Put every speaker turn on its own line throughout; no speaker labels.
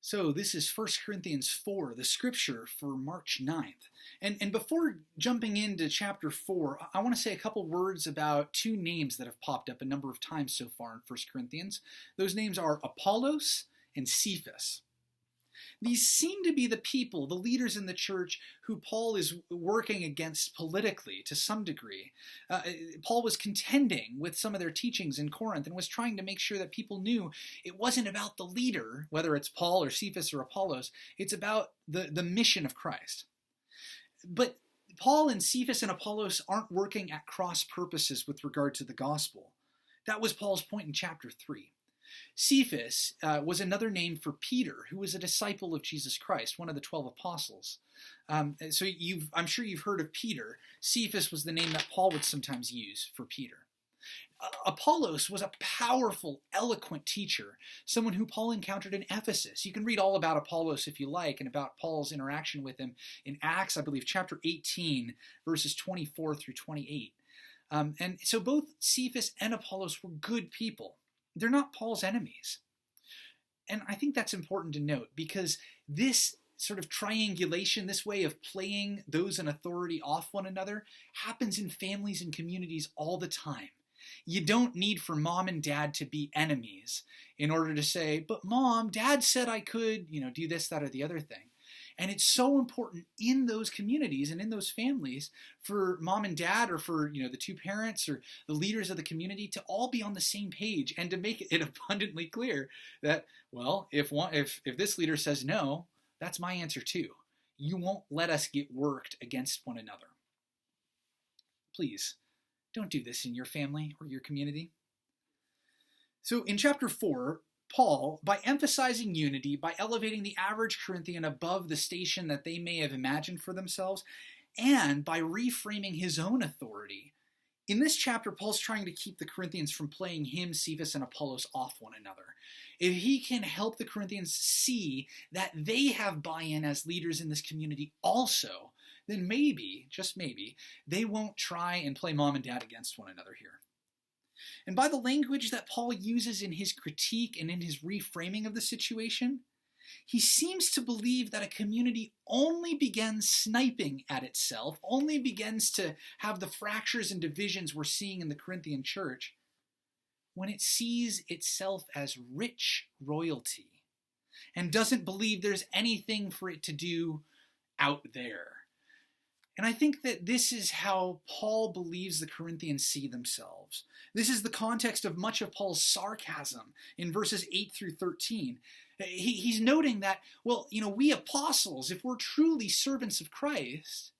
So this is 1 Corinthians 4, the scripture for March 9th. And before jumping into chapter 4, I want to say a couple words about two names that have popped up a number of times so far in 1 Corinthians. Those names are Apollos and Cephas. These seem to be the people, the leaders in the church, who Paul is working against politically to some degree. Paul was contending with some of their teachings in Corinth and was trying to make sure that people knew it wasn't about the leader, whether it's Paul or Cephas or Apollos, it's about the mission of Christ. But Paul and Cephas and Apollos aren't working at cross purposes with regard to the gospel. That was Paul's point in chapter 3. Cephas was another name for Peter, who was a disciple of Jesus Christ, one of the 12 apostles. I'm sure you've heard of Peter. Cephas was the name that Paul would sometimes use for Peter. Apollos was a powerful, eloquent teacher, someone who Paul encountered in Ephesus. You can read all about Apollos if you like, and about Paul's interaction with him in Acts, I believe, chapter 18, verses 24 through 28. And so both Cephas and Apollos were good people. They're not Paul's enemies. And I think that's important to note because this sort of triangulation, this way of playing those in authority off one another, happens in families and communities all the time. You don't need for mom and dad to be enemies in order to say, but mom, dad said I could, do this, that, or the other thing. And it's so important in those communities and in those families for mom and dad, or for the two parents or the leaders of the community, to all be on the same page and to make it abundantly clear that, well, if this leader says no, that's my answer too. You won't let us get worked against one another. Please, don't do this in your family or your community. So in chapter 4, Paul, by emphasizing unity, by elevating the average Corinthian above the station that they may have imagined for themselves, and by reframing his own authority, in this chapter, Paul's trying to keep the Corinthians from playing him, Cephas, and Apollos off one another. If he can help the Corinthians see that they have buy-in as leaders in this community also, then maybe, just maybe, they won't try and play mom and dad against one another here. And by the language that Paul uses in his critique and in his reframing of the situation, he seems to believe that a community only begins sniping at itself, only begins to have the fractures and divisions we're seeing in the Corinthian church, when it sees itself as rich royalty and doesn't believe there's anything for it to do out there. And I think that this is how Paul believes the Corinthians see themselves. This is the context of much of Paul's sarcasm in verses 8 through 13. He's noting that, we apostles, if we're truly servants of Christ,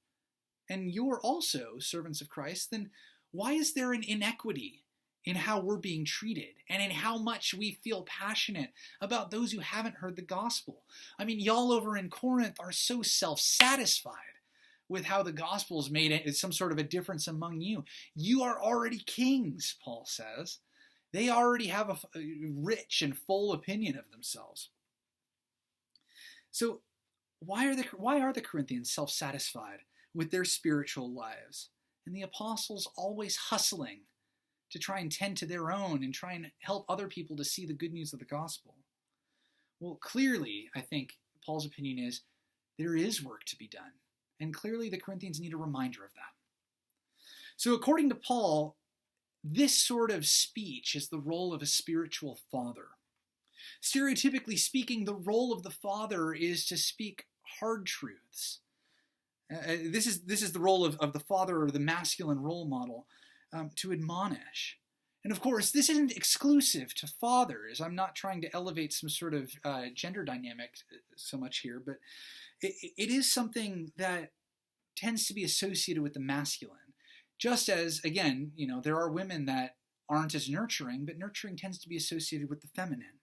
and you're also servants of Christ, then why is there an inequity in how we're being treated and in how much we feel passionate about those who haven't heard the gospel? I mean, y'all over in Corinth are so self-satisfied with how the gospel has made it some sort of a difference among you. You are already kings, Paul says. They already have a rich and full opinion of themselves. So why are the Corinthians self-satisfied with their spiritual lives, and the apostles always hustling to try and tend to their own and try and help other people to see the good news of the gospel? Well, clearly, I think Paul's opinion is there is work to be done. And clearly the Corinthians need a reminder of that. So according to Paul, this sort of speech is the role of a spiritual father. Stereotypically speaking, the role of the father is to speak hard truths. This is the role of the father, or the masculine role model, to admonish. And of course, this isn't exclusive to fathers. I'm not trying to elevate some sort of gender dynamic so much here, but it is something that tends to be associated with the masculine. Just as, again, there are women that aren't as nurturing, but nurturing tends to be associated with the feminine.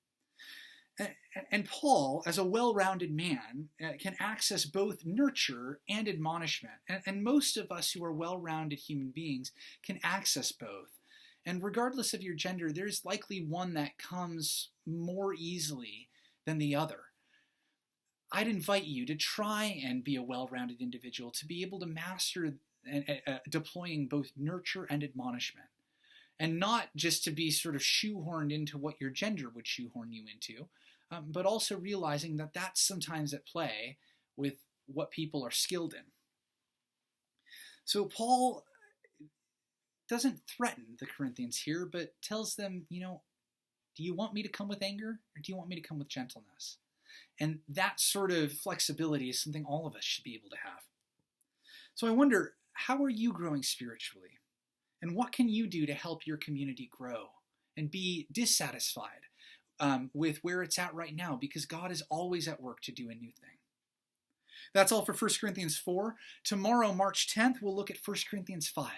And Paul, as a well-rounded man, can access both nurture and admonishment. And most of us who are well-rounded human beings can access both. And regardless of your gender, there's likely one that comes more easily than the other. I'd invite you to try and be a well-rounded individual, to be able to master deploying both nurture and admonishment, and not just to be sort of shoehorned into what your gender would shoehorn you into, but also realizing that that's sometimes at play with what people are skilled in. So Paul doesn't threaten the Corinthians here, but tells them, do you want me to come with anger, or do you want me to come with gentleness? And that sort of flexibility is something all of us should be able to have. So I wonder, how are you growing spiritually? And what can you do to help your community grow and be dissatisfied with where it's at right now? Because God is always at work to do a new thing. That's all for 1 Corinthians 4. Tomorrow, March 10th, we'll look at 1 Corinthians 5.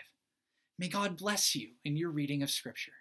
May God bless you in your reading of Scripture.